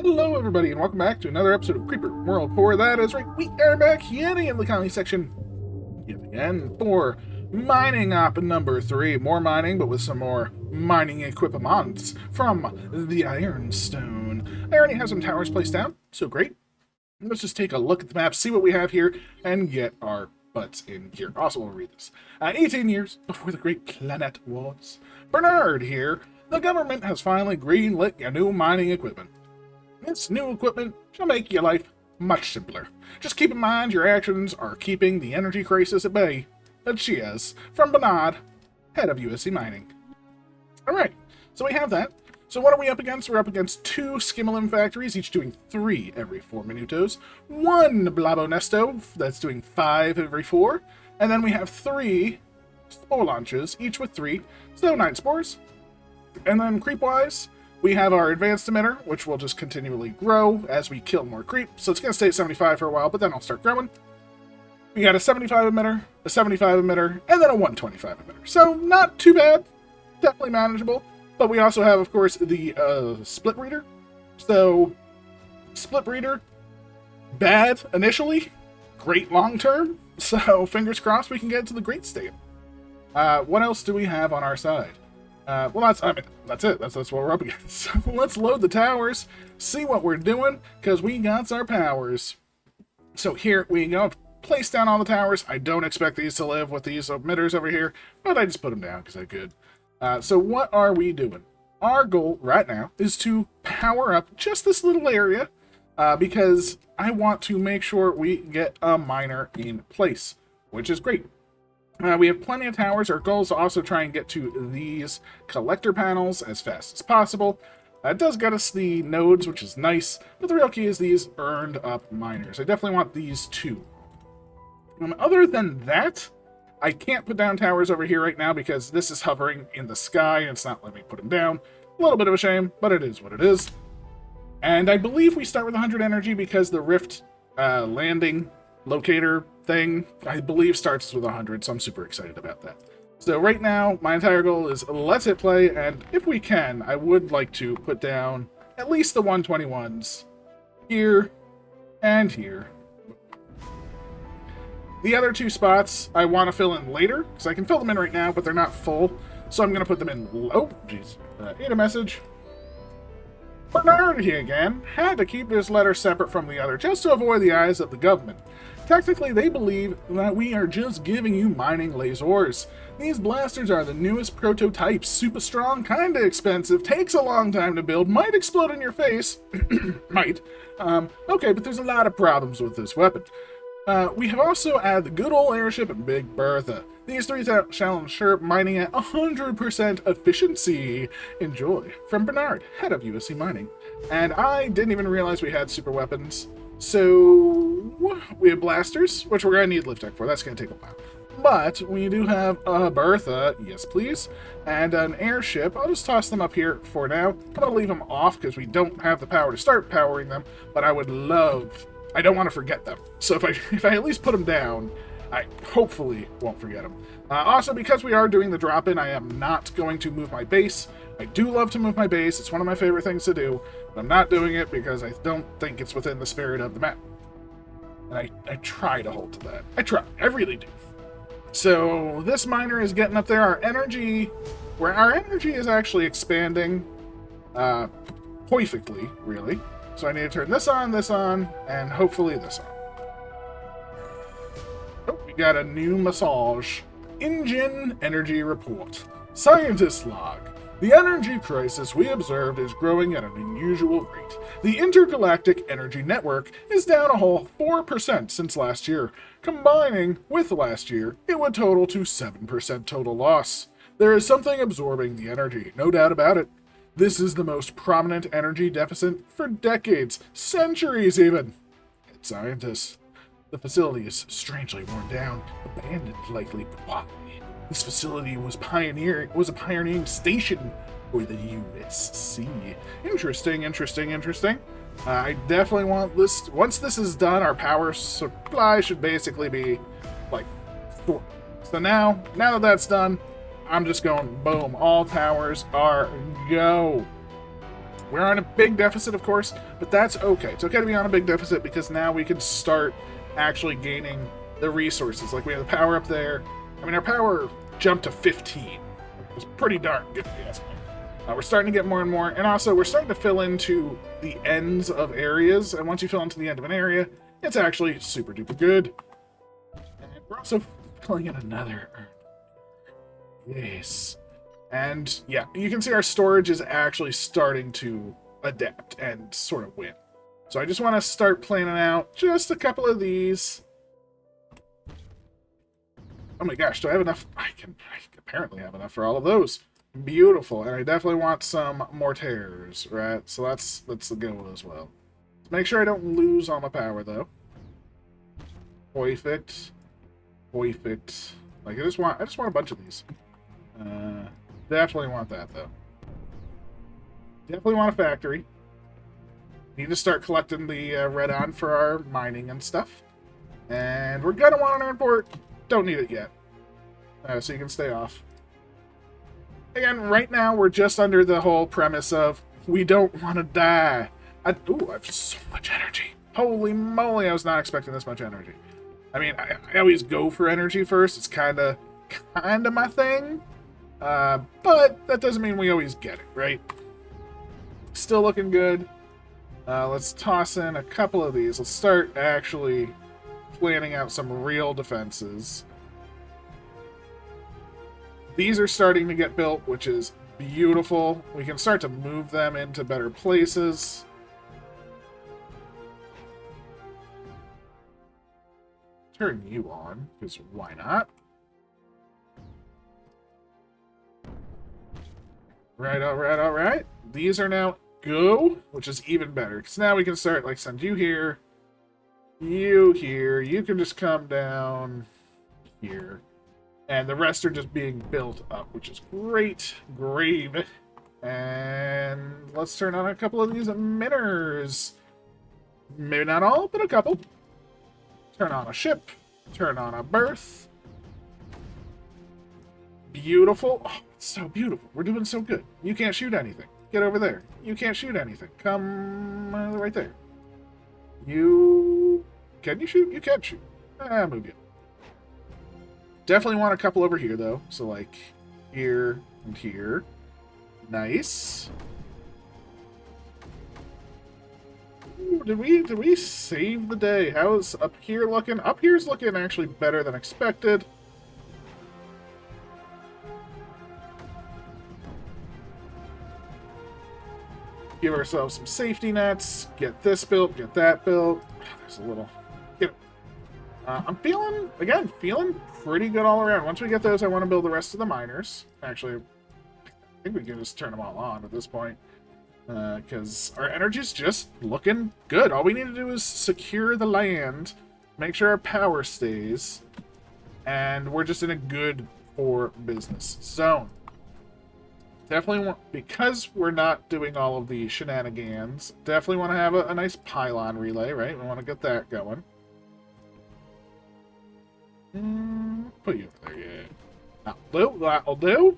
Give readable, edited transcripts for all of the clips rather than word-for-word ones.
Hello, everybody, and welcome back to another episode of Creeper World 4. That is right, we are back yet in the colony section yet again for mining op number 3. More mining, but with some more mining equipments from the Ironstone. I already have some towers placed down, so great. Let's just take a look at the map, see what we have here, and get our butts in here. Also, we'll read this. 18 years before the Great Planet Wars. Bernard here. The government has finally greenlit your new mining equipment. This new equipment shall make your life much simpler. Just keep in mind your actions are keeping the energy crisis at bay. Cheers from Bernard, head of USC Mining. Alright, so we have that. So what are we up against? We're up against 2 Skimmelin factories, each doing 3 every 4 minutos. 1 Blabonesto, that's doing 5 every 4. And then we have 3 spore launches, each with 3, so 9 spores. And then creep-wise, we have our advanced emitter, which will just continually grow as we kill more creep. So it's going to stay at 75 for a while, but then I'll start growing. We got a 75 emitter, a 75 emitter, and then a 125 emitter. So not too bad. Definitely manageable. But we also have, of course, the split breeder. So split breeder, bad initially, great long term. So fingers crossed we can get to the great state. What else do we have on our side? Well, that's it. That's what we're up against. So let's load the towers, see what we're doing, because we got our powers. So here we go. Place down all the towers. I don't expect these to live with these emitters over here, but I just put them down because I could. So what are we doing? Our goal right now is to power up just this little area, because I want to make sure we get a miner in place, which is great. We have plenty of towers. Our goal is to also try and get to these collector panels as fast as possible. It does get us the nodes, which is nice, but the real key is these earned up miners. I definitely want these 2. Other than that, I can't put down towers over here right now because this is hovering in the sky and it's not letting me put them down. A little bit of a shame, but it is what it is. And I believe we start with 100 energy because the Rift landing locator thing, I believe, starts with 100, so I'm super excited about that. So right now, my entire goal is let's hit play, and if we can, I would like to put down at least the 121s here and here. The other 2 spots I want to fill in later, because I can fill them in right now, but they're not full, so I'm going to put them in low. Jeez. Ate a message. Bernard here again. Had to keep this letter separate from the other, just to avoid the eyes of the government. Technically, they believe that we are just giving you mining lasers. These blasters are the newest prototypes, super strong, kinda expensive, takes a long time to build, might explode in your face. Might. Okay, but there's a lot of problems with this weapon. We have also added the good old airship and Big Bertha. These 3 shall ensure mining at 100% efficiency. Enjoy. From Bernard, head of USC Mining. And I didn't even realize we had super weapons. So we have blasters, which we're going to need lift tech for. That's going to take a while. But we do have a Bertha, yes please, and an airship. I'll just toss them up here for now. I'm going to leave them off because we don't have the power to start powering them, but I would love... I don't want to forget them. So if I at least put them down, I hopefully won't forget them. Also, because we are doing the drop-in, I am not going to move my base. I do love to move my base. It's one of my favorite things to do. But I'm not doing it because I don't think it's within the spirit of the map. And I try to hold to that. I try. I really do. So this miner is getting up there. Our energy is actually expanding perfectly, really. So I need to turn this on, and hopefully this on. Oh, we got a new massage. Engine energy report. Scientist log. The energy crisis we observed is growing at an unusual rate. The intergalactic energy network is down a whole 4% since last year. Combining with last year, it would total to 7% total loss. There is something absorbing the energy, no doubt about it. This is the most prominent energy deficit for decades, centuries even. Head scientists. The facility is strangely worn down, abandoned likely, but why? This facility was a pioneering station for the USC. Interesting. I definitely want this. Once this is done, our power supply should basically be like 4. So now that that's done, I'm just going boom. All towers are go. We're on a big deficit, of course, but that's okay. It's okay to be on a big deficit because now we can start actually gaining the resources. Like, we have the power up there. I mean, our power jumped to 15. It was pretty darn good, if you ask me. We're starting to get more and more, and also we're starting to fill into the ends of areas, and once you fill into the end of an area, it's actually super duper good. And we're also filling in another urn. Yes. And yeah, you can see our storage is actually starting to adapt and sort of win. So I just want to start planning out just a couple of these. Oh my gosh, do I have enough? I apparently have enough for all of those. Beautiful, and I definitely want some mortars, right? So let's go as well. Let's make sure I don't lose all my power though. Perfect. Perfect. Like I just want a bunch of these. Definitely want that though. Definitely want a factory. Need to start collecting the red on for our mining and stuff. And we're gonna want an airport. Don't need it yet. So you can stay off. Again, right now we're just under the whole premise of we don't want to die. I have so much energy. Holy moly, I was not expecting this much energy. I mean, I always go for energy first. It's kind of my thing. But that doesn't mean we always get it, right? Still looking good. Let's toss in a couple of these. Let's start actually planning out some real defenses. These are starting to get built, which is beautiful. We can start to move them into better places. Turn you on, because why not? Right, alright, alright. These are now go, which is even better, because now we can start, like, send you here, you here, you can just come down here. And the rest are just being built up, which is great. Great. And let's turn on a couple of these emitters. Maybe not all, but a couple. Turn on a ship. Turn on a berth. Beautiful. Oh, it's so beautiful. We're doing so good. You can't shoot anything. Get over there. You can't shoot anything. Come right there. You... Can you shoot? You can shoot. Move you. Definitely want a couple over here, though. So, like, here and here. Nice. Ooh, did we save the day? How's up here looking? Up here's looking actually better than expected. Give ourselves some safety nets. Get this built. Get that built. There's a little... Get it. I'm feeling pretty good all around. Once we get those, I want to build the rest of the miners. Actually, I think we can just turn them all on at this point. Because our energy's just looking good. All we need to do is secure the land, make sure our power stays, and we're just in a good for business zone. Definitely want, because we're not doing all of the shenanigans, definitely want to have a nice pylon relay, right? We want to get that going. Put you over there, yeah. That'll do.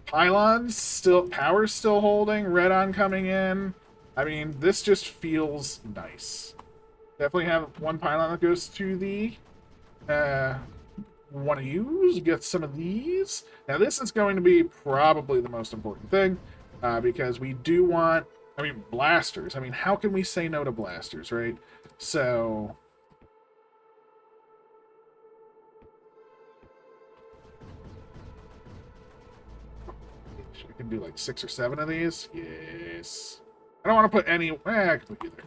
Pylons still, power's still holding, red on coming in. I mean, this just feels nice. Definitely have one pylon that goes to the want to use. Get some of these. Now this is going to be probably the most important thing, because we do want, I mean, blasters. I mean, how can we say no to blasters, right? So I can do like 6 or 7 of these. Yes. I don't want to put any... I can put you there.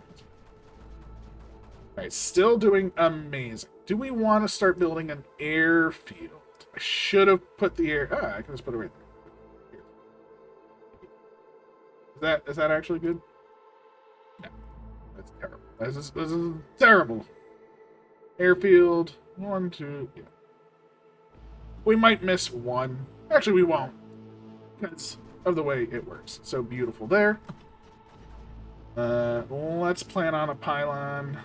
Alright, still doing amazing. Do we want to start building an airfield? I should have put the air... I can just put it right there. Is that actually good? No. That's terrible. This is terrible. Airfield. 1, 2... Yeah. We might miss one. Actually, we won't. Because of the way it works. So beautiful there. Let's plan on a pylon.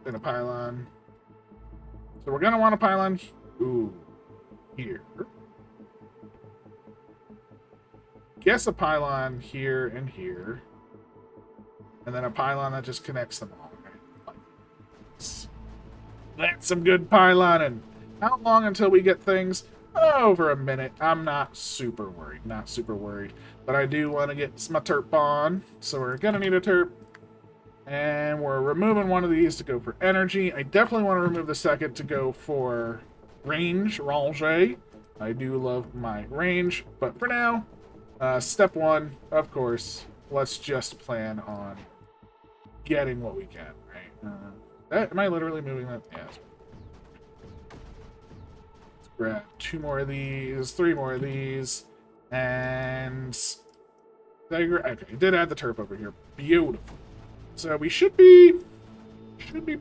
And a pylon. So we're going to want a pylon. Ooh. Here. guess a pylon here and here. And then a pylon that just connects them all. Right? That's some good pyloning. How long until we get things? Over a minute. I'm not super worried. Not super worried. But I do want to get my terp on. So we're going to need a terp. And we're removing one of these to go for energy. I definitely want to remove the second to go for range. Ranger. I do love my range. But for now, step one, of course, let's just plan on getting what we can, right? Am I literally moving that? Yeah. Let's grab 2 more of these, 3 more of these, and okay, I did add the terp over here. Beautiful. So we should be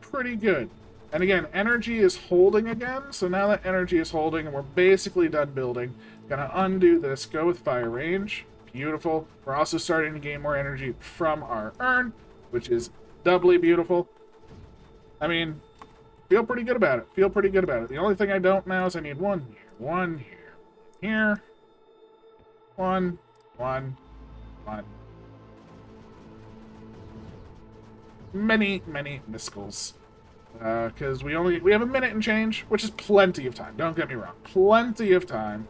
pretty good. And again, energy is holding again. So now that energy is holding and we're basically done building, gonna undo this, go with fire range. Beautiful. We're also starting to gain more energy from our urn, which is doubly beautiful. I mean, feel pretty good about it. Feel pretty good about it. The only thing I don't now is I need 1 here, 1 here, 1, 1. Many miscalls. Because we have a minute and change, which is plenty of time. Don't get me wrong. Plenty of time.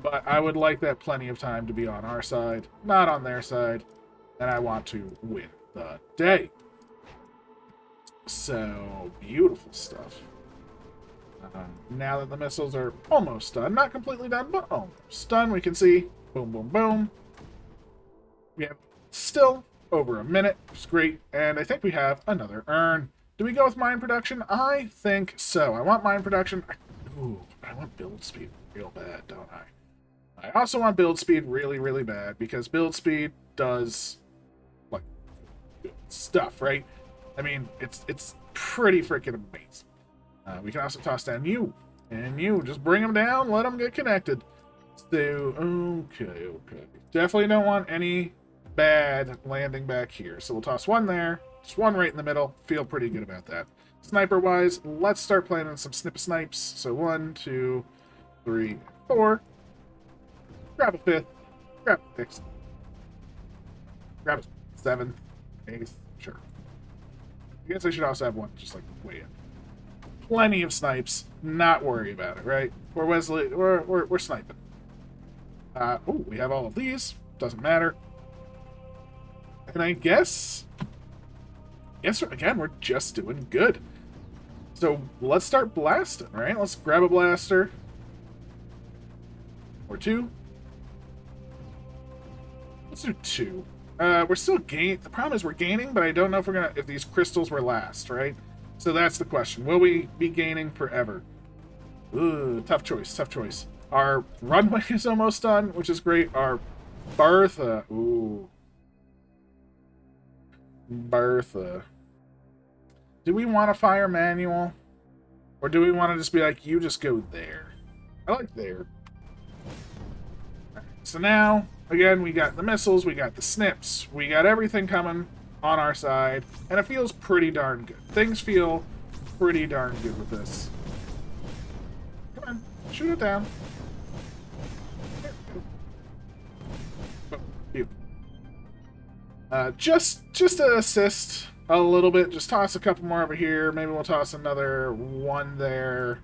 But I would like that plenty of time to be on our side, not on their side. And I want to win the day. So, beautiful stuff. Now that the missiles are almost done, not completely done, but almost done, we can see, boom, boom, boom. We have still over a minute, which is great, and I think we have another urn. Do we go with mine production? I think so. I want mine production. I want build speed real bad, don't I? I also want build speed really, really bad, because build speed does, like, good stuff, right? I mean, it's pretty freaking amazing. We can also toss down you. And you. Just bring them down, let them get connected. So, okay. Definitely don't want any bad landing back here. So we'll toss 1 there. Just 1 right in the middle. Feel pretty good about that. Sniper-wise, let's start planning some snipes. So 1, 2, 3, 4. Grab a 5th. Grab a 6th. Grab a 7th. 8th. Sure. I guess I should also have 1 just like way in. Plenty of snipes. Not worry about it, right? We're Wesley. We're sniping. We have all of these. Doesn't matter. And I guess again, we're just doing good. So let's start blasting, right? Let's grab a blaster. Or 2. Let's do 2. We're still gaining. The problem is we're gaining, but I don't know if these crystals were last, right? So that's the question. Will we be gaining forever? Ooh, tough choice. Our runway is almost done, which is great. Our Bertha. Ooh. Bertha. Do we want to fire manual? Or do we want to just be like, you just go there? I like there. So now, again, we got the missiles, we got the snips, we got everything coming on our side, and it feels pretty darn good. Things feel pretty darn good with this. Come on, shoot it down. Just to assist a little bit, just toss a couple more over here. Maybe we'll toss another 1 there.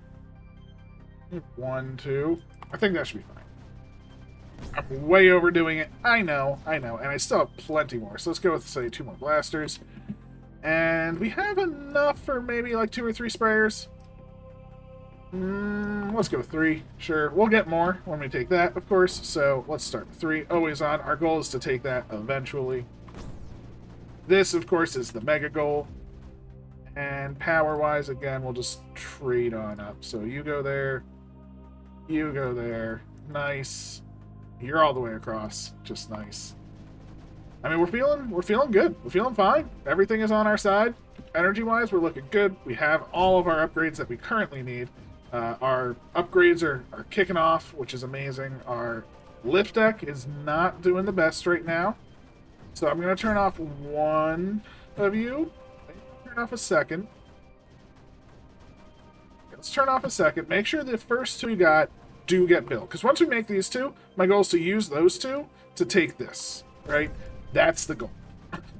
1, 2. I think that should be fine. I'm way overdoing it. I know. And I still have plenty more. So let's go with, say, 2 more blasters. And we have enough for maybe like 2 or 3 sprayers. Let's go with 3. Sure. We'll get more when we take that, of course. So let's start with 3. Always on. Our goal is to take that eventually. This, of course, is the mega goal. And power-wise, again, we'll just trade on up. So you go there. You go there. Nice. You're all the way across. Just nice. I mean, we're feeling good. We're feeling fine. Everything is on our side. Energy-wise, we're looking good. We have all of our upgrades that we currently need. Our upgrades are kicking off, which is amazing. Our lift deck is not doing the best right now. So I'm going to turn off 1 of you. Turn off a second. Let's turn off a second. Make sure the first 2 we got do get built. Because once we make these two, my goal is to use those two to take this, right? That's the goal.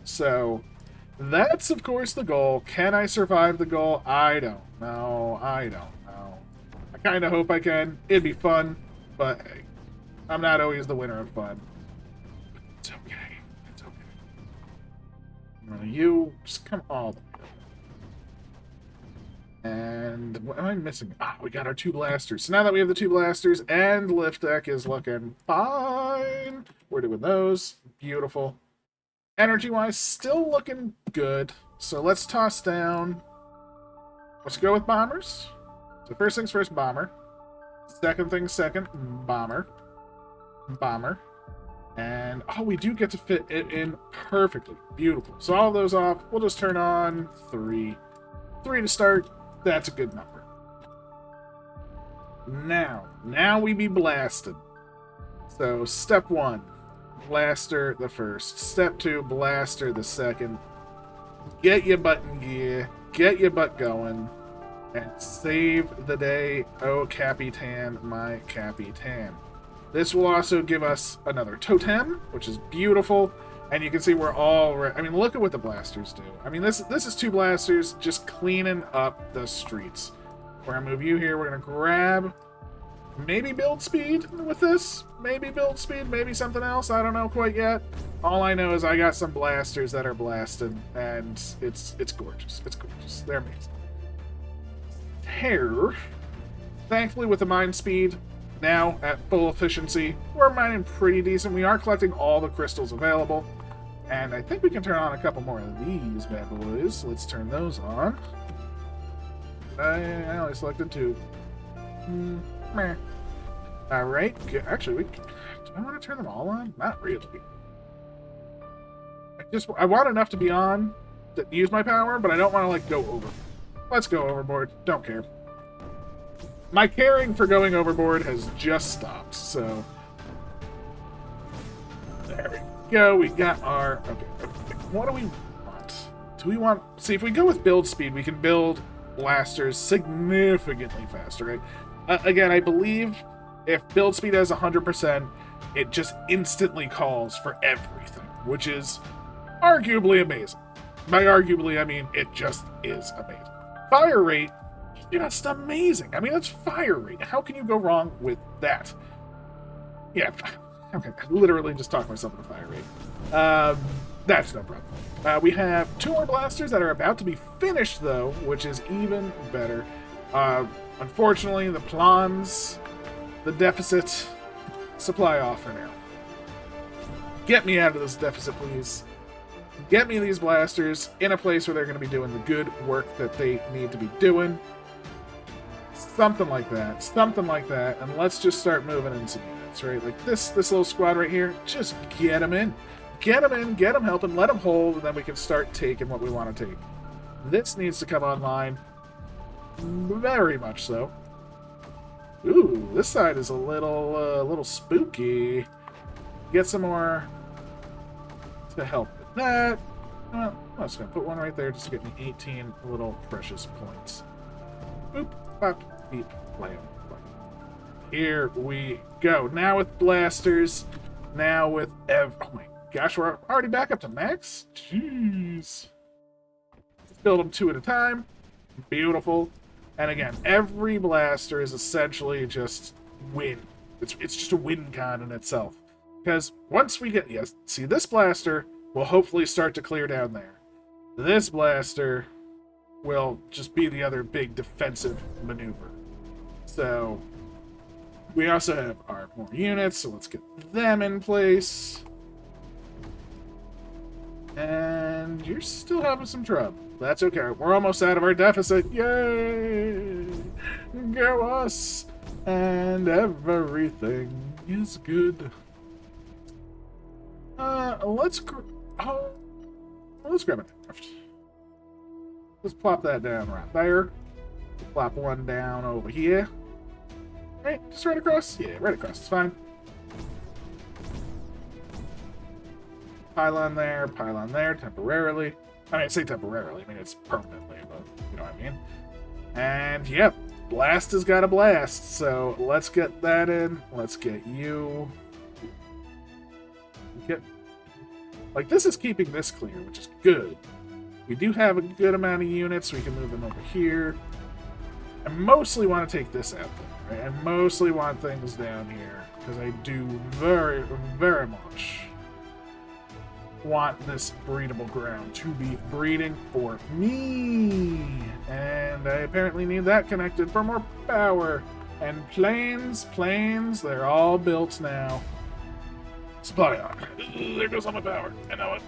So that's, of course, the goal. Can I survive the goal? I don't know. I don't know. I kind of hope I can. It'd be fun, but hey, I'm not always the winner of fun. It's okay. It's okay. You just come all the way up. And what am I missing? Ah, we got our 2 blasters. So now that we have the 2 blasters and lift deck is looking fine. We're doing those. Beautiful. Energy-wise, still looking good. So let's toss down. Let's go with bombers. So first things first, bomber. Second things second, bomber. Bomber. And, oh, we do get to fit it in perfectly. Beautiful. So all of those off. We'll just turn on 3. 3 to start. That's a good number. Now we be blasted. So step 1, blaster the first. Step 2, blaster the second. Get your butt in gear. Get your butt going. And save the day, oh Capitan, my Capitan. This will also give us another totem, which is beautiful. And you can see we're all... I mean, look at what the blasters do. I mean, this is 2 blasters just cleaning up the streets. We're going to move you here. We're going to grab... maybe build speed with this. Maybe build speed. Maybe something else. I don't know quite yet. All I know is I got some blasters that are blasted. And it's gorgeous. It's gorgeous. They're amazing. Terror. Thankfully, with the mine speed... now at full efficiency, we're mining pretty decent. We are collecting all the crystals available. And I think we can turn on a couple more of these bad boys. Let's turn those on. I only selected 2. Meh. Alright. Actually, do I want to turn them all on? Not really. I want enough to be on to use my power, but I don't want to, like, go over. Let's go overboard. Don't care. My caring for going overboard has just stopped, so... there we go. We got our... okay. What do we want? Do we want... see, if we go with build speed, we can build blasters significantly faster, right? Again, I believe if build speed has 100%, it just instantly calls for everything, which is arguably amazing. By arguably, I mean it just is amazing. Fire rate, just amazing. I mean, it's fire rate. How can you go wrong with that? Yeah, okay, I literally just talked myself into fire rate. That's no problem. We have 2 more blasters that are about to be finished, though, which is even better. Unfortunately, the plans, the deficit, supply off for now. Get me out of this deficit, please. Get me these blasters in a place where they're going to be doing the good work that they need to be doing. Something like that. Something like that. And let's just start moving in some units, right? Like this little squad right here. Just get them in. Get them in. Get them helping. Let them hold. And then we can start taking what we want to take. This needs to come online. Very much so. Ooh, this side is a little spooky. Get some more to help with that. Well, I'm just going to put one right there just to get me 18 little precious points. Boop, pop, beep, blam, blam. Here we go. Now with blasters. Now with oh my gosh, we're already back up to max? Jeez. Let's build them 2 at a time. Beautiful. And again, every blaster is essentially just win. It's just a win con in itself. Because once we get... yes, see, this blaster will hopefully start to clear down there. This blaster will just be the other big defensive maneuver. So, we also have our more units, so let's get them in place. And you're still having some trouble. That's okay. We're almost out of our deficit. Yay! Go us! And everything is good. Let's grab an aircraft. Let's plop that down right there. Plop one down over here. Right, just right across. Yeah, right across. It's fine. Pylon there, temporarily. I mean, I say temporarily, I mean it's permanently, but you know what I mean. And yep, blast has got a blast, so let's get that in. Let's get you. Like, this is keeping this clear, which is good. We do have a good amount of units. We can move them over here. I mostly want to take this out, though, right? I mostly want things down here, because I do very, very much want this breedable ground to be breeding for me. And I apparently need that connected for more power. And planes, they're all built now. Supply on. There goes all my power. I know it.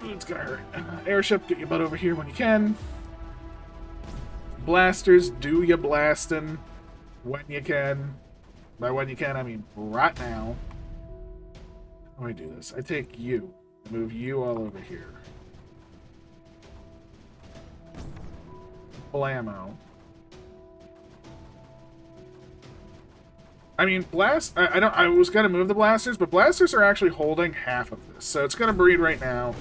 It's gonna hurt. Airship, get your butt over here when you can. Blasters, do your blasting when you can. By when you can, I mean right now. How do I do this? I take you. Move you all over here. Blammo. I mean, I was gonna move the blasters, but blasters are actually holding half of this, so it's gonna breed right now.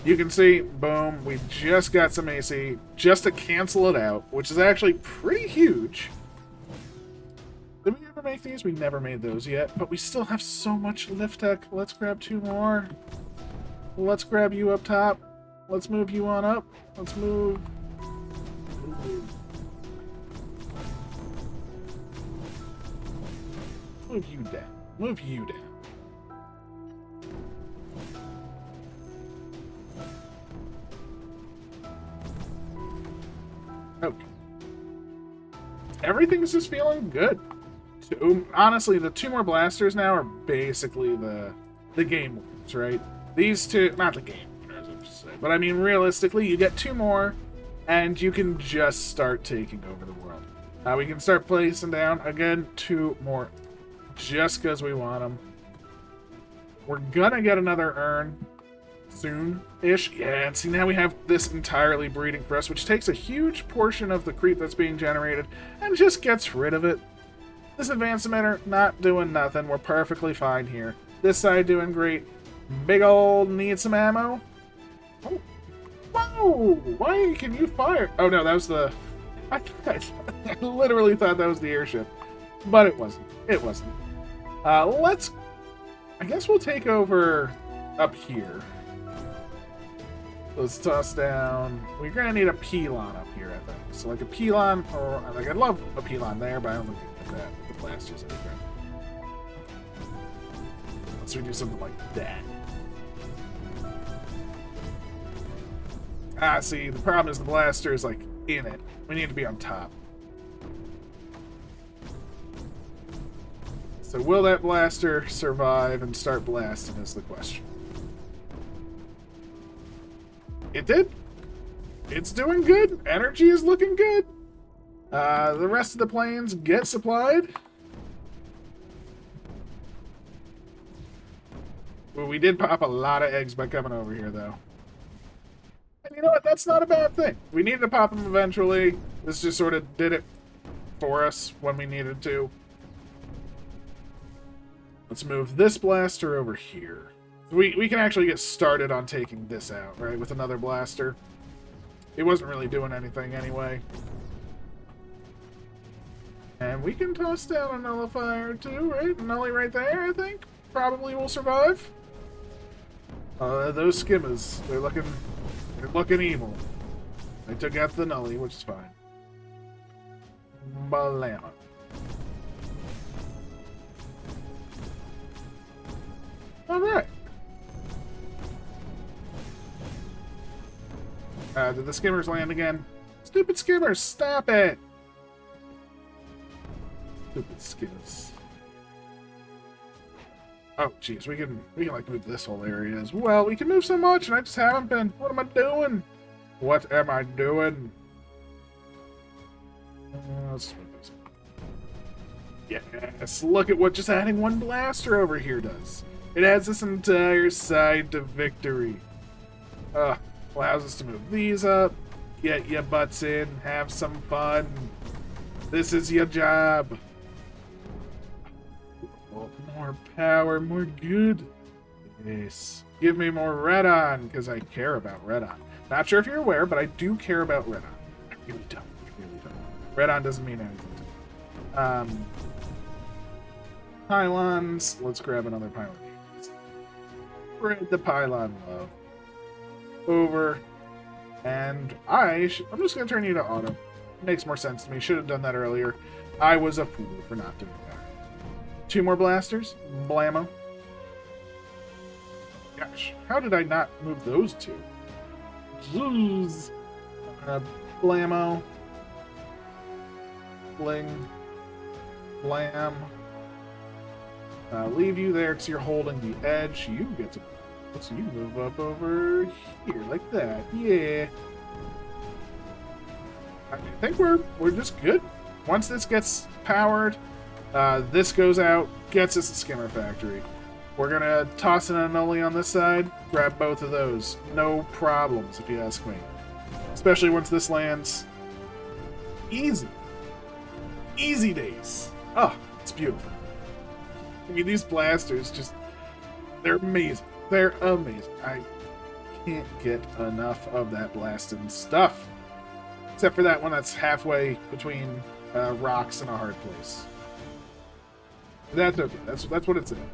You can see, boom, we just got some AC just to cancel it out, which is actually pretty huge. Did we ever make these? We never made those yet, but we still have so much lift tech. Let's grab 2 more. Let's grab you up top. Let's move you on up. Let's move. Move you down. Move you down. Okay. Everything's just feeling good. Honestly, the 2 more blasters now are basically the game winners, right? These 2, not the game winners, I should say, but I mean, realistically, you get 2 more, and you can just start taking over the world. We can start placing down, again, 2 more, just because we want them. We're gonna get another urn soon-ish. Yeah, and see, now we have this entirely breeding for us, which takes a huge portion of the creep that's being generated, and just gets rid of it. This advanced emitter, not doing nothing. We're perfectly fine here. This side doing great. Big old need some ammo. Oh. Whoa! Why can you fire? Oh no, that was the... I literally thought that was the airship. But it wasn't. It wasn't. Let's... I guess we'll take over up here. Let's toss down... We're gonna need a pylon up here, I think. So like a pylon, or... Like, I'd love a pylon there, but I don't think we can get that with the blasters anywhere. Let's do something like that. Ah, see, the problem is the blaster is, like, in it. We need to be on top. So will that blaster survive and start blasting is the question. It did. It's doing good. Energy is looking good. The rest of the planes get supplied. Well, we did pop a lot of eggs by coming over here, though. And you know what? That's not a bad thing. We needed to pop them eventually. This just sort of did it for us when we needed to. Let's move this blaster over here. We can actually get started on taking this out, right, with another blaster. It wasn't really doing anything anyway. And we can toss down a nullifier too, right? A nullie right there, I think. Probably will survive. Those skimmers, they're looking evil. They took out the nullie, which is fine. Balama. Alright. Did the skimmers land again? Stupid skimmers, stop it! Stupid skimmers. Oh, jeez, we can like move this whole area as well. We can move so much, and I just haven't been. What am I doing? What am I doing? Let's move this. Yes, look at what just adding one blaster over here does. It adds this entire side to victory. Allows us to move these up, get your butts in, have some fun. This is your job. More power, more good. Yes. Give me more Redon, because I care about Redon. Not sure if you're aware, but I do care about Redon. I really don't. I really don't. Red on doesn't mean anything. Pylons. Let's grab another pylon. Spread the pylon love over. And I'm just going to turn you to auto. Makes more sense to me. Should have done that earlier. I was a fool for not doing that. 2 more blasters. Blammo. Gosh, how did I not move those 2? Jeez. Blammo. Bling. Blam. Leave you there because you're holding the edge. You get to... So you move up over here like that. Yeah. I think we're just good. Once this gets powered, this goes out, gets us a skimmer factory. We're gonna toss an Anoli on this side, grab both of those. No problems, if you ask me. Especially once this lands. Easy. Easy days. Oh, it's beautiful. I mean, these blasters just... They're amazing. They're amazing. I can't get enough of that blasting stuff. Except for that one that's halfway between rocks and a hard place. That's okay. That's what it's in.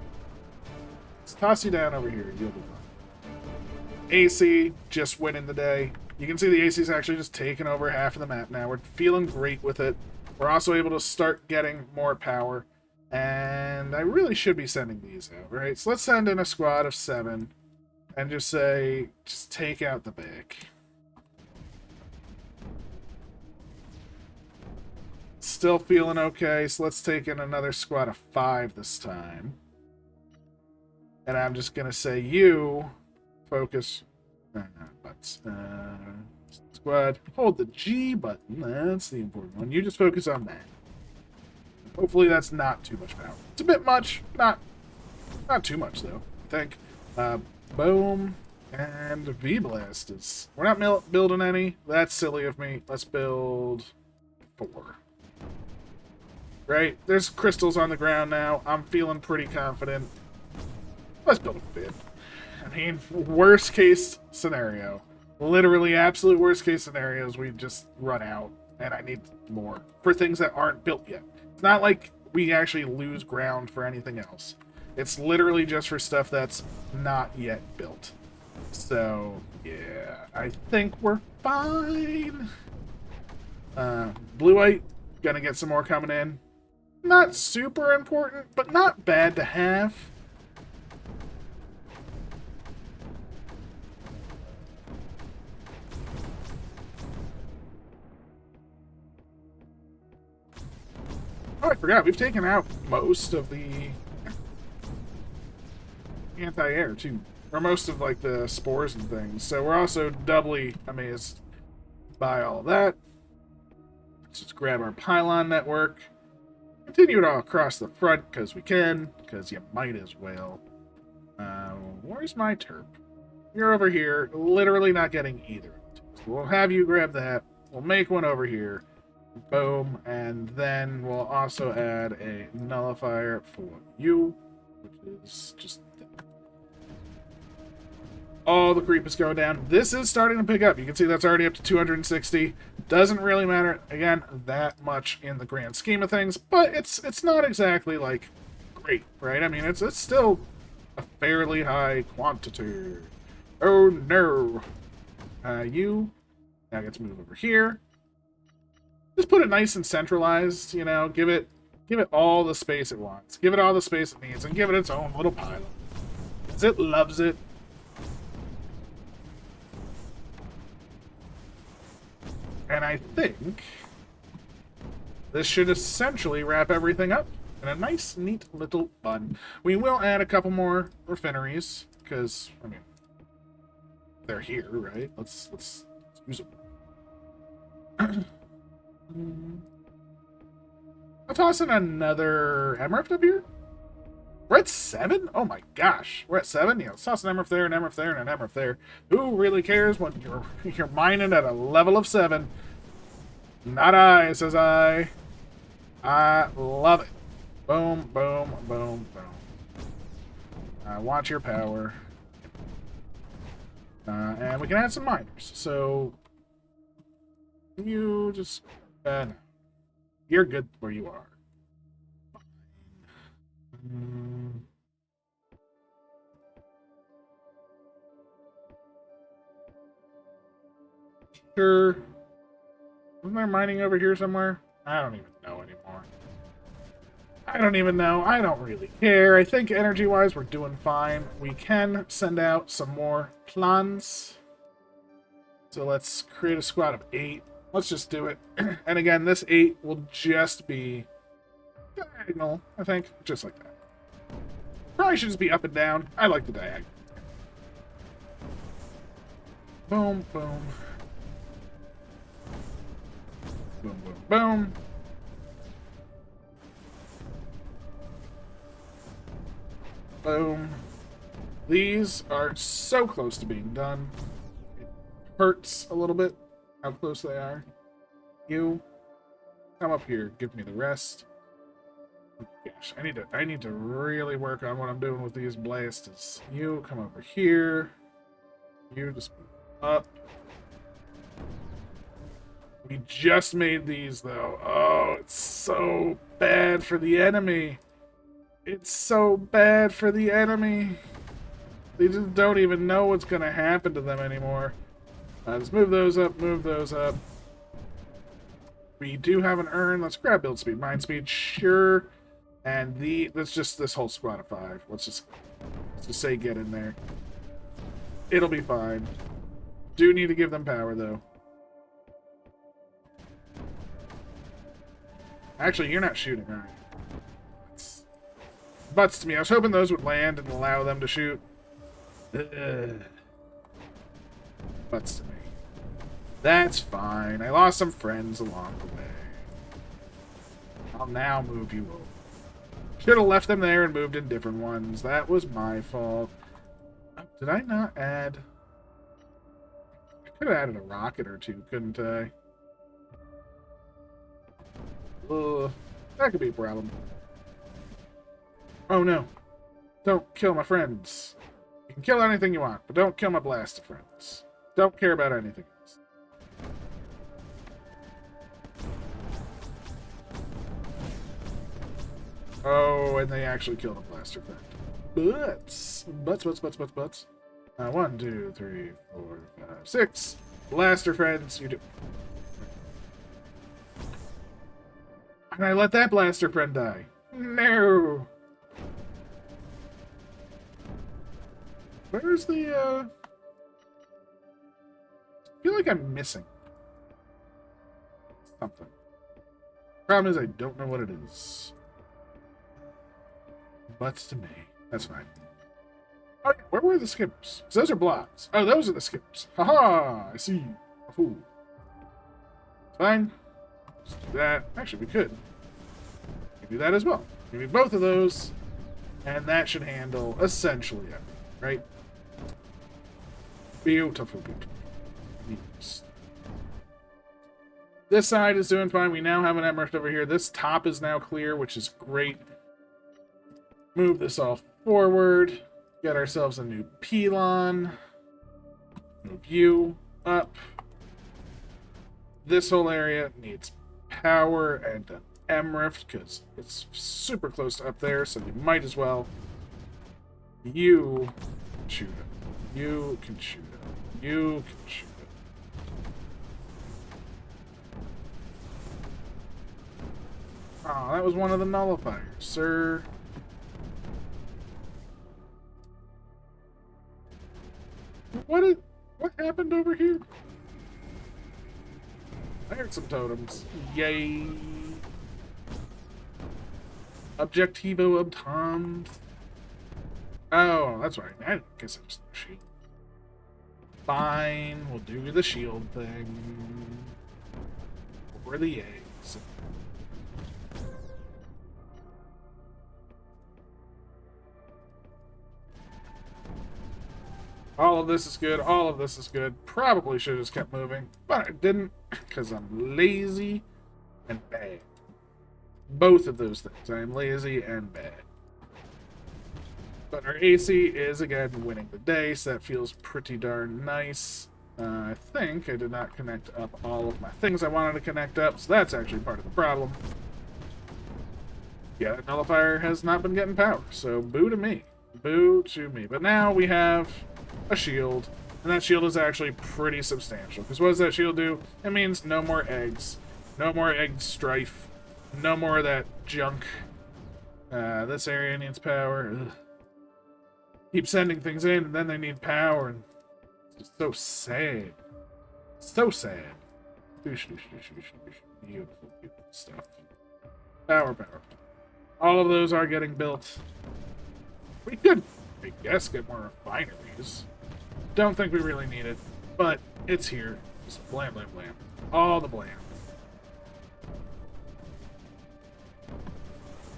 Let's toss you down over here. You'll be fine. AC, just winning the day. You can see the AC is actually just taking over half of the map now. We're feeling great with it. We're also able to start getting more power. And I really should be sending these out, right? So let's send in a squad of 7 and just say, just take out the back. Still feeling okay, so let's take in another squad of 5 this time. And I'm just going to say, you focus. Squad, hold the G button. That's the important one. You just focus on that. Hopefully that's not too much power. It's a bit much. Not too much, though, I think. Boom. And V-Blasters. We're not building any. That's silly of me. Let's build 4. Right? There's crystals on the ground now. I'm feeling pretty confident. Let's build a bit. I mean, worst case scenario. Literally absolute worst case scenarios, we just run out. And I need more. For things that aren't built yet. It's not like we actually lose ground for anything else. It's literally just for stuff that's not yet built. So, yeah, I think we're fine. Blue-white, gonna get some more coming in. Not super important, but not bad to have. Oh, I forgot. We've taken out most of the anti-air, too. Or most of, like, the spores and things. So we're also doubly amazed by all of that. Let's just grab our pylon network. Continue it all across the front, because we can. Because you might as well. Where's my terp? You're over here. Literally not getting either. So we'll have you grab that. We'll make one over here. Boom, and then we'll also add a nullifier for you, which is just... All the creep is going down. This is starting to pick up. You can see that's already up to 260. Doesn't really matter, again, that much in the grand scheme of things, but it's not exactly, like, great, right? I mean, it's still a fairly high quantity. Oh, no. You now get to move over here. Just put it nice and centralized, you know, give it all the space it wants. Give it all the space it needs, and give it its own little pylon. Because it loves it. And I think this should essentially wrap everything up in a nice, neat little bun. We will add a couple more refineries, because, I mean, they're here, right? Let's use them. I'll toss in another Emerald up here. We're at 7? Oh my gosh. We're at 7? Yeah, let's toss an Emerald there, an Emerald there, and an Emerald there. Who really cares when you're mining at a level of 7? Not I, says I. I love it. Boom, boom, boom, boom. Watch your power. And we can add some miners. So, you just... no. You're good where you are. Mm. Sure. Isn't there mining over here somewhere? I don't even know anymore. I don't even know. I don't really care. I think energy-wise we're doing fine. We can send out some more plans. So let's create a squad of 8. Let's just do it. And again, this 8 will just be diagonal, I think. Just like that. Probably should just be up and down. I like the diagonal. Boom, boom. Boom, boom, boom. Boom. These are so close to being done. It hurts a little bit how close they are. You come up here, give me the rest. Gosh, I need to really work on what I'm doing with these blasters. You come over here. You just move up. We just made these though. Oh, it's so bad for the enemy. It's so bad for the enemy. They just don't even know what's going to happen to them anymore. Let's move those up, move those up. We do have an urn. Let's grab build speed, mine speed, sure. And let's just this whole squad of 5. Let's just say get in there. It'll be fine. Do need to give them power though. Actually, you're not shooting, all right. Butts to me. I was hoping those would land and allow them to shoot. Ugh. Butts to me. That's fine. I lost some friends along the way. I'll now move you over. Should have left them there and moved in different ones. That was my fault. Did I not add... I could have added a rocket or two, couldn't I? Ugh. That could be a problem. Oh no. Don't kill my friends. You can kill anything you want, but don't kill my blaster friends. Don't care about anything else. Oh, and they actually killed a blaster friend. Butts. 1, 2, 3, 4, 5, 6. Blaster friends, you do. And I let that blaster friend die. No. Where's the, I feel like I'm missing something. Problem is I don't know what it is. Butts to me. That's fine. Oh, yeah. Where were the skippers? Because those are blocks. Oh, those are the skippers. Haha, I see you. A fool. Fine. Let's do that. Actually, we could. We do that as well. Maybe both of those. And that should handle essentially everything, right? Beautiful, beautiful. Yes. This side is doing fine. We now have an emerald over here. This top is now clear, which is great. Move this all forward. Get ourselves a new pylon. Move you up. This whole area needs power and an emerald because it's super close to up there, so you might as well. You shoot it. You can shoot it. You can shoot it. Oh, that was one of the nullifiers, sir. What happened over here? I heard some totems. Yay. Objectivo obtans. Oh, that's right. I guess I just shield. Fine, we'll do the shield thing. Or the eggs. All of this is good. All of this is good. Probably should have just kept moving, but I didn't because I'm lazy and bad. Both of those things. I am lazy and bad. But our AC is, again, winning the day, so that feels pretty darn nice. I think I did not connect up all of my things I wanted to connect up, so that's actually part of the problem. Yeah, that nullifier has not been getting power, so boo to me. Boo to me. But now we have a shield, and that shield is actually pretty substantial. Because what does that shield do? It means no more eggs. No more egg strife. No more of that junk. This area needs power. Ugh. Keep sending things in, and then they need power, and it's so sad. So sad. Beautiful, beautiful stuff. Power. All of those are getting built. We could, I guess, get more refineries. Don't think we really need it, but it's here. Just blam. All the blam.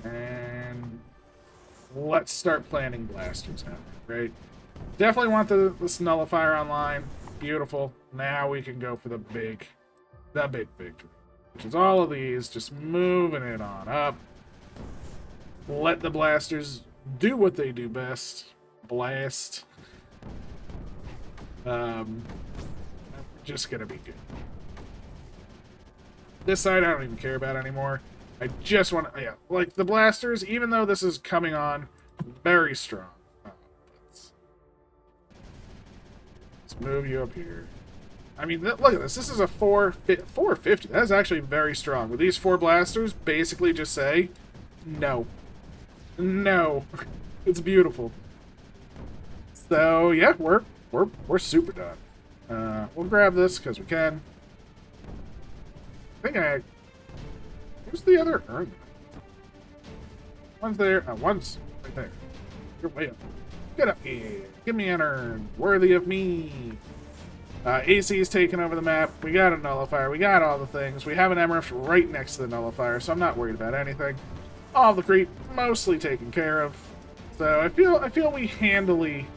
And let's start planning blasters now, right? Definitely want this nullifier online. Beautiful. Now we can go for the big victory, which is all of these, just moving it on up. Let the blasters do what they do best. Blast. Just gonna be good. This side I don't even care about anymore. I just want to, like the blasters, even though this is coming on very strong. Let's move you up here. I mean, look at this. This is a 450. That is actually very strong. With these 4 blasters, basically just say, no. No. It's beautiful. So, yeah, we're super done. We'll grab this because we can. I think where's the other urn? One's there. One's right there. You're way up. Get up here. Give me an urn. Worthy of me. AC is taking over the map. We got a nullifier. We got all the things. We have an emerald right next to the nullifier, so I'm not worried about anything. All the creep mostly taken care of. So I feel we handily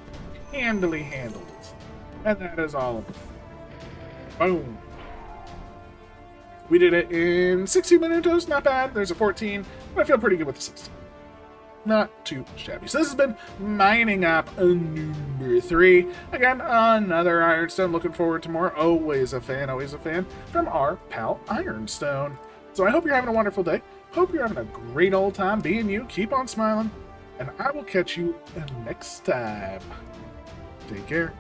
handled it. And that is all of it. Boom. We did it in 16 minutos. Not bad. There's a 14, but I feel pretty good with the 16. Not too shabby. So this has been Mining Op number 3. Again, another Ironstone. Looking forward to more. Always a fan from our pal Ironstone. So I hope you're having a wonderful day. Hope you're having a great old time being you. Keep on smiling. And I will catch you next time. Take care.